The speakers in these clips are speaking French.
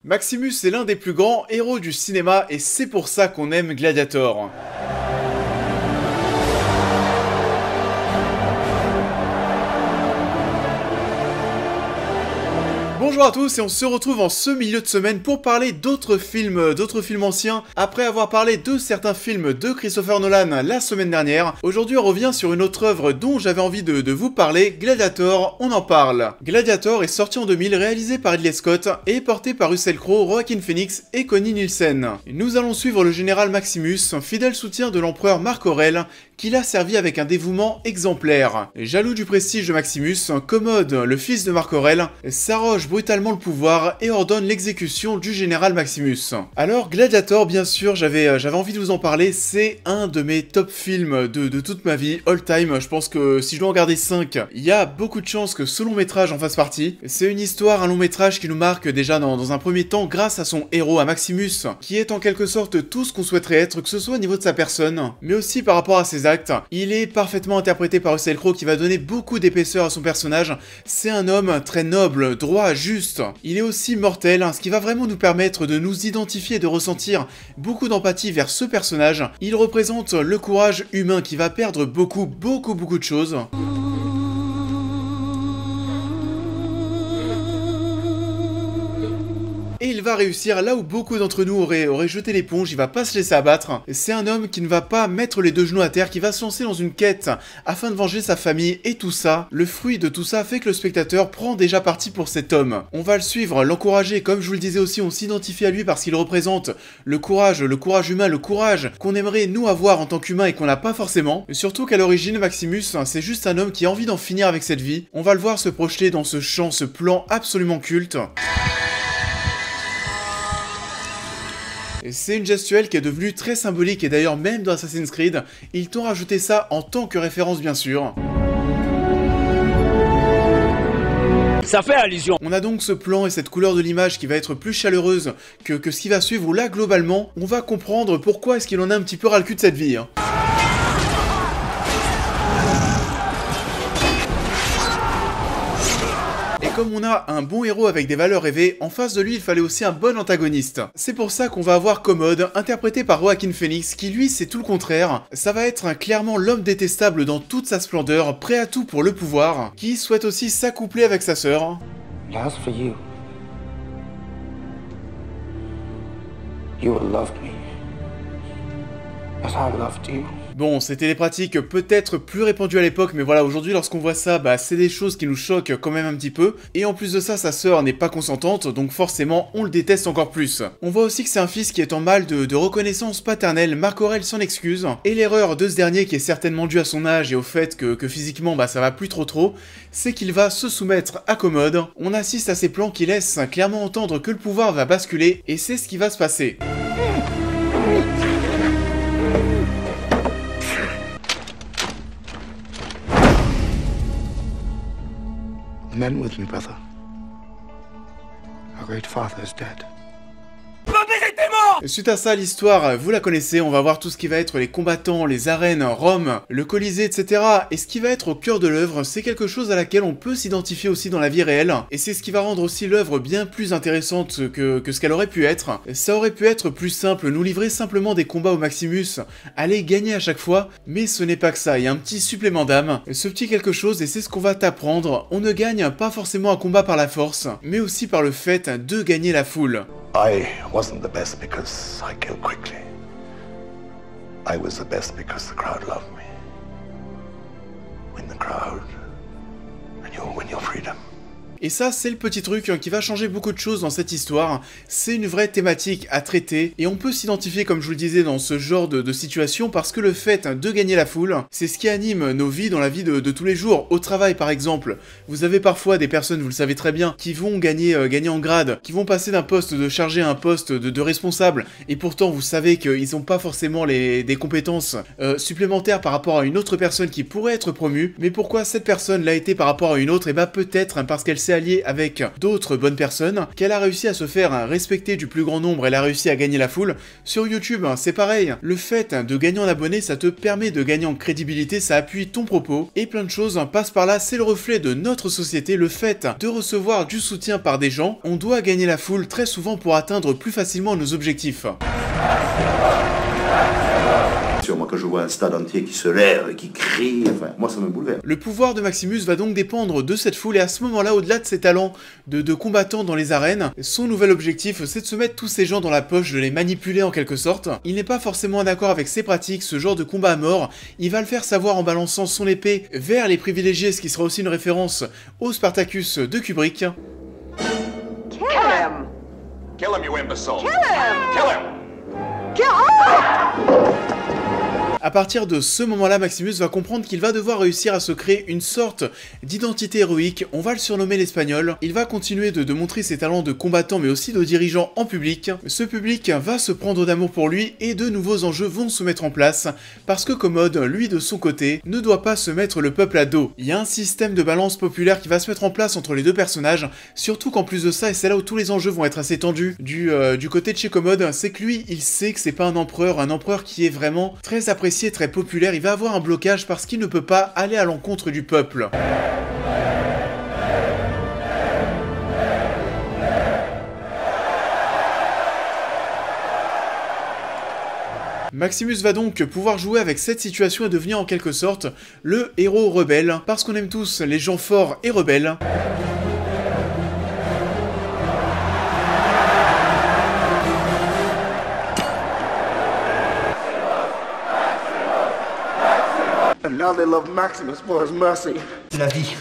Maximus est l'un des plus grands héros du cinéma et c'est pour ça qu'on aime Gladiator. Bonjour à tous et on se retrouve en ce milieu de semaine pour parler d'autres films anciens. Après avoir parlé de certains films de Christopher Nolan la semaine dernière, aujourd'hui on revient sur une autre œuvre dont j'avais envie de vous parler, Gladiator, on en parle. Gladiator est sorti en 2000, réalisé par Ridley Scott et porté par Russell Crowe, Joaquin Phoenix et Connie Nielsen. Nous allons suivre le général Maximus, fidèle soutien de l'empereur Marc Aurèle, qui l'a servi avec un dévouement exemplaire. Jaloux du prestige de Maximus, Commode, le fils de Marc Aurèle, s'arroge brutalement le pouvoir et ordonne l'exécution du général Maximus. Alors Gladiator, bien sûr, j'avais envie de vous en parler, c'est un de mes top films de toute ma vie, all time. Je pense que si je dois en garder 5, il y a beaucoup de chances que ce long métrage en fasse partie. C'est une histoire, un long métrage qui nous marque déjà dans un premier temps grâce à son héros, à Maximus, qui est en quelque sorte tout ce qu'on souhaiterait être, que ce soit au niveau de sa personne, mais aussi par rapport à ses actes. Il est parfaitement interprété par Russell Crowe qui va donner beaucoup d'épaisseur à son personnage. C'est un homme très noble, droit, juste. Il est aussi mortel, ce qui va vraiment nous permettre de nous identifier et de ressentir beaucoup d'empathie vers ce personnage. Il représente le courage humain qui va perdre beaucoup de choses. Et il va réussir là où beaucoup d'entre nous auraient jeté l'éponge, il va pas se laisser abattre. C'est un homme qui ne va pas mettre les deux genoux à terre, qui va se lancer dans une quête afin de venger sa famille et tout ça. Le fruit de tout ça fait que le spectateur prend déjà parti pour cet homme. On va le suivre, l'encourager, comme je vous le disais aussi, on s'identifie à lui parce qu'il représente le courage humain, le courage qu'on aimerait nous avoir en tant qu'humain et qu'on n'a pas forcément. Et surtout qu'à l'origine, Maximus, c'est juste un homme qui a envie d'en finir avec cette vie. On va le voir se projeter dans ce chant, ce plan absolument culte. C'est une gestuelle qui est devenue très symbolique et d'ailleurs même dans Assassin's Creed, ils t'ont rajouté ça en tant que référence bien sûr. Ça fait allusion. On a donc ce plan et cette couleur de l'image qui va être plus chaleureuse que ce qui va suivre où là globalement, on va comprendre pourquoi est-ce qu'il en a un petit peu ras le cul de cette vie. Comme on a un bon héros avec des valeurs rêvées, en face de lui il fallait aussi un bon antagoniste. C'est pour ça qu'on va avoir Commode, interprété par Joaquin Phoenix, qui lui c'est tout le contraire. Ça va être clairement l'homme détestable dans toute sa splendeur, prêt à tout pour le pouvoir, qui souhaite aussi s'accoupler avec sa sœur. As for you, you will love me as I loved you. Bon, c'était des pratiques peut-être plus répandues à l'époque, mais voilà, aujourd'hui, lorsqu'on voit ça, c'est des choses qui nous choquent quand même un petit peu. Et en plus de ça, sa sœur n'est pas consentante, donc forcément, on le déteste encore plus. On voit aussi que c'est un fils qui est en mal de reconnaissance paternelle, Marc Aurèle s'en excuse. Et l'erreur de ce dernier, qui est certainement due à son âge et au fait que physiquement, ça va plus trop, c'est qu'il va se soumettre à Commode. On assiste à ces plans qui laissent clairement entendre que le pouvoir va basculer, et c'est ce qui va se passer. Men with me, brother. Our great father is dead. Suite à ça, l'histoire, vous la connaissez, on va voir tout ce qui va être les combattants, les arènes, Rome, le Colisée, etc. Et ce qui va être au cœur de l'œuvre, c'est quelque chose à laquelle on peut s'identifier aussi dans la vie réelle. Et c'est ce qui va rendre aussi l'œuvre bien plus intéressante que ce qu'elle aurait pu être. Ça aurait pu être plus simple, nous livrer simplement des combats au Maximus, aller gagner à chaque fois, mais ce n'est pas que ça, il y a un petit supplément d'âme. Ce petit quelque chose, et c'est ce qu'on va t'apprendre, on ne gagne pas forcément un combat par la force, mais aussi par le fait de gagner la foule. I wasn't the best because I killed quickly. I was the best because the crowd loved me. Win the crowd, and you'll win your freedom. Et ça, c'est le petit truc qui va changer beaucoup de choses dans cette histoire. C'est une vraie thématique à traiter, et on peut s'identifier, comme je vous le disais, dans ce genre de situation, parce que le fait de gagner la foule, c'est ce qui anime nos vies dans la vie de tous les jours. Au travail, par exemple, vous avez parfois des personnes, vous le savez très bien, qui vont gagner en grade, qui vont passer d'un poste de chargé à un poste de responsable, et pourtant, vous savez qu'ils n'ont pas forcément des compétences supplémentaires par rapport à une autre personne qui pourrait être promue, mais pourquoi cette personne l'a été par rapport à une autre? Et peut-être parce qu'elle s'est alliée avec d'autres bonnes personnes, qu'elle a réussi à se faire respecter du plus grand nombre, elle a réussi à gagner la foule. Sur YouTube, c'est pareil, le fait de gagner en abonnés, ça te permet de gagner en crédibilité, ça appuie ton propos, et plein de choses passent par là, c'est le reflet de notre société, le fait de recevoir du soutien par des gens, on doit gagner la foule très souvent pour atteindre plus facilement nos objectifs. Moi, quand je vois un stade entier qui se lève et qui crie, enfin, moi ça me bouleverse. Le pouvoir de Maximus va donc dépendre de cette foule et à ce moment-là, au-delà de ses talents de combattant dans les arènes, son nouvel objectif c'est de se mettre tous ces gens dans la poche, de les manipuler en quelque sorte. Il n'est pas forcément d'accord avec ses pratiques, ce genre de combat à mort, il va le faire savoir en balançant son épée vers les privilégiés, ce qui sera aussi une référence au Spartacus de Kubrick. Kill him! Kill him, you imbecile! Kill him! Kill him! Kill À partir de ce moment-là, Maximus va comprendre qu'il va devoir réussir à se créer une sorte d'identité héroïque, on va le surnommer l'Espagnol. Il va continuer de montrer ses talents de combattant mais aussi de dirigeant en public. Ce public va se prendre d'amour pour lui et de nouveaux enjeux vont se mettre en place parce que Commode, lui de son côté, ne doit pas se mettre le peuple à dos. Il y a un système de balance populaire qui va se mettre en place entre les deux personnages, surtout qu'en plus de ça, et c'est là où tous les enjeux vont être assez tendus, du côté de chez Commode, c'est que lui, il sait que c'est pas un empereur qui est vraiment très apprécié, très populaire, il va avoir un blocage parce qu'il ne peut pas aller à l'encontre du peuple. Maximus va donc pouvoir jouer avec cette situation et devenir en quelque sorte le héros rebelle, parce qu'on aime tous les gens forts et rebelles. And now they love Maximus for his mercy. La vie,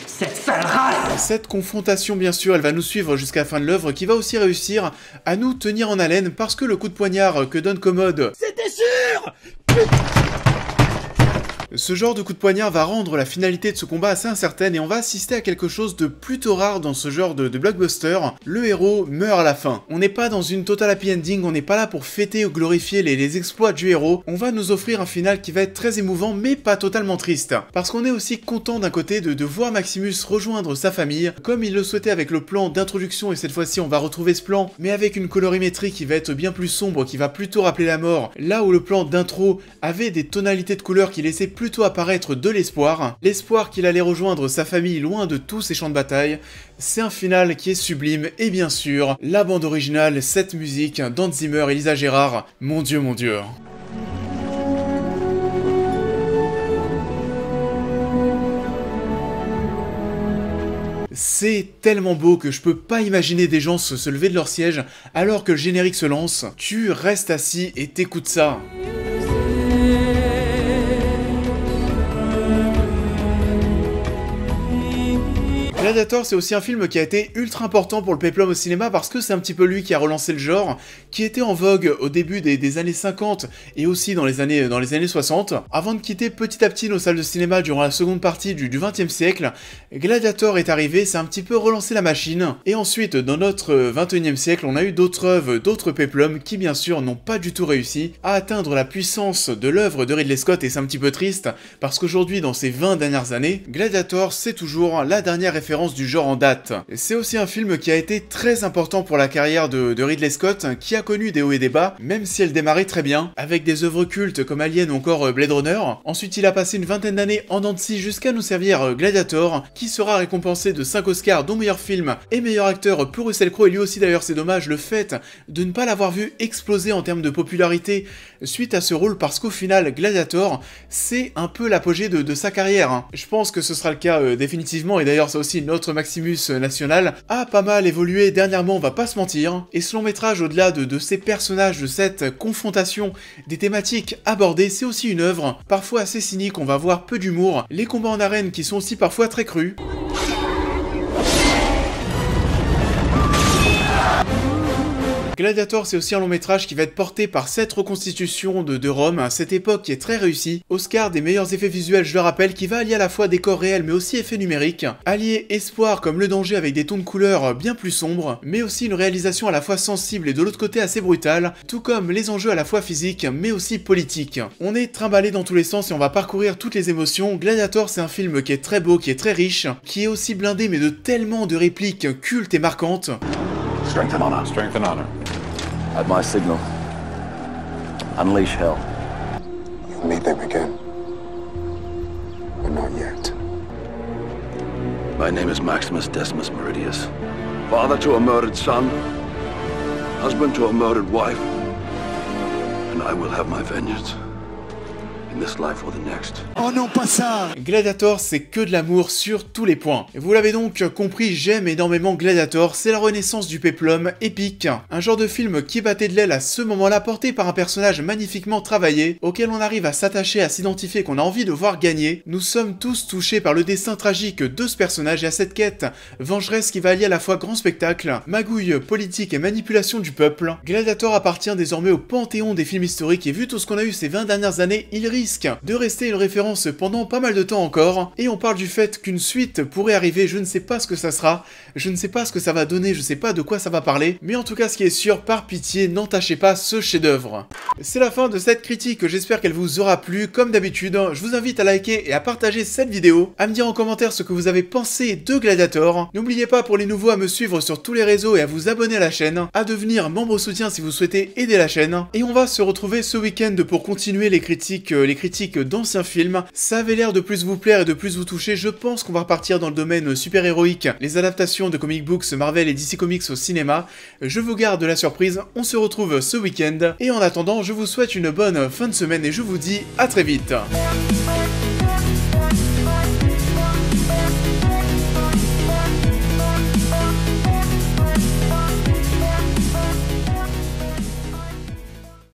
cette sale race! Cette confrontation, bien sûr, elle va nous suivre jusqu'à la fin de l'œuvre, qui va aussi réussir à nous tenir en haleine, parce que le coup de poignard que donne Commode... C'était sûr! Ce genre de coup de poignard va rendre la finalité de ce combat assez incertaine et on va assister à quelque chose de plutôt rare dans ce genre de blockbuster. Le héros meurt à la fin. On n'est pas dans une total happy ending, on n'est pas là pour fêter ou glorifier les exploits du héros. On va nous offrir un final qui va être très émouvant mais pas totalement triste. Parce qu'on est aussi content d'un côté de voir Maximus rejoindre sa famille, comme il le souhaitait avec le plan d'introduction et cette fois-ci on va retrouver ce plan, mais avec une colorimétrie qui va être bien plus sombre, qui va plutôt rappeler la mort, là où le plan d'intro avait des tonalités de couleurs qui laissaient plutôt apparaître de l'espoir qu'il allait rejoindre sa famille loin de tous ces champs de bataille. C'est un final qui est sublime et bien sûr, la bande originale, cette musique d'Hans Zimmer et Lisa Gerrard, mon dieu mon dieu. C'est tellement beau que je peux pas imaginer des gens se lever de leur siège alors que le générique se lance. Tu restes assis et t'écoutes ça. Gladiator, c'est aussi un film qui a été ultra important pour le péplum au cinéma parce que c'est un petit peu lui qui a relancé le genre, qui était en vogue au début des années 50 et aussi dans les années 60. Avant de quitter petit à petit nos salles de cinéma durant la seconde partie du XXe siècle, Gladiator est arrivé, c'est un petit peu relancé la machine. Et ensuite, dans notre XXIe siècle, on a eu d'autres œuvres, d'autres péplums qui bien sûr n'ont pas du tout réussi à atteindre la puissance de l'œuvre de Ridley Scott et c'est un petit peu triste parce qu'aujourd'hui, dans ces 20 dernières années, Gladiator c'est toujours la dernière référence du genre en date. C'est aussi un film qui a été très important pour la carrière de Ridley Scott, qui a connu des hauts et des bas, même si elle démarrait très bien, avec des œuvres cultes comme Alien ou encore Blade Runner. Ensuite, il a passé une vingtaine d'années en dents de scie jusqu'à nous servir Gladiator, qui sera récompensé de 5 Oscars, dont meilleur film et meilleur acteur pour Russell Crowe, et lui aussi d'ailleurs c'est dommage le fait de ne pas l'avoir vu exploser en termes de popularité suite à ce rôle, parce qu'au final, Gladiator, c'est un peu l'apogée de sa carrière. Je pense que ce sera le cas définitivement, et d'ailleurs c'est aussi notre Maximus national a pas mal évolué dernièrement, on va pas se mentir, et ce long métrage, au-delà de ces personnages, de cette confrontation, des thématiques abordées, c'est aussi une œuvre parfois assez cynique, on va voir peu d'humour, les combats en arène qui sont aussi parfois très crus. Gladiator, c'est aussi un long métrage qui va être porté par cette reconstitution de Rome, cette époque qui est très réussie. Oscar des meilleurs effets visuels, je le rappelle, qui va allier à la fois décors réels mais aussi effets numériques, allier espoir comme le danger avec des tons de couleurs bien plus sombres, mais aussi une réalisation à la fois sensible et de l'autre côté assez brutale, tout comme les enjeux à la fois physiques mais aussi politiques. On est trimballé dans tous les sens et on va parcourir toutes les émotions. Gladiator, c'est un film qui est très beau, qui est très riche, qui est aussi blindé mais de tellement de répliques cultes et marquantes. Strength and honor. Strength and honor. At my signal, unleash hell. You'll meet them again. But not yet. My name is Maximus Decimus Meridius. Father to a murdered son, husband to a murdered wife, and I will have my vengeance. In this life or the next. Oh non, pas ça! Gladiator, c'est que de l'amour sur tous les points. Vous l'avez donc compris, j'aime énormément Gladiator, c'est la renaissance du péplum épique. Un genre de film qui battait de l'aile à ce moment-là, porté par un personnage magnifiquement travaillé, auquel on arrive à s'attacher, à s'identifier, qu'on a envie de voir gagner. Nous sommes tous touchés par le destin tragique de ce personnage et à cette quête vengeresse qui va allier à la fois grand spectacle, magouille politique et manipulation du peuple. Gladiator appartient désormais au panthéon des films historiques et vu tout ce qu'on a eu ces 20 dernières années, il risque de rester une référence pendant pas mal de temps encore, et on parle du fait qu'une suite pourrait arriver, je ne sais pas ce que ça sera, je ne sais pas ce que ça va donner, je sais pas de quoi ça va parler, mais en tout cas ce qui est sûr, par pitié, n'entachez pas ce chef-d'œuvre. C'est la fin de cette critique, j'espère qu'elle vous aura plu, comme d'habitude, je vous invite à liker et à partager cette vidéo, à me dire en commentaire ce que vous avez pensé de Gladiator, n'oubliez pas pour les nouveaux à me suivre sur tous les réseaux et à vous abonner à la chaîne, à devenir membre soutien si vous souhaitez aider la chaîne, et on va se retrouver ce week-end pour continuer les critiques d'anciens films. Ça avait l'air de plus vous plaire et de plus vous toucher, je pense qu'on va repartir dans le domaine super-héroïque, les adaptations de comic books Marvel et DC Comics au cinéma. Je vous garde la surprise, on se retrouve ce week-end, et en attendant, je vous souhaite une bonne fin de semaine et je vous dis à très vite.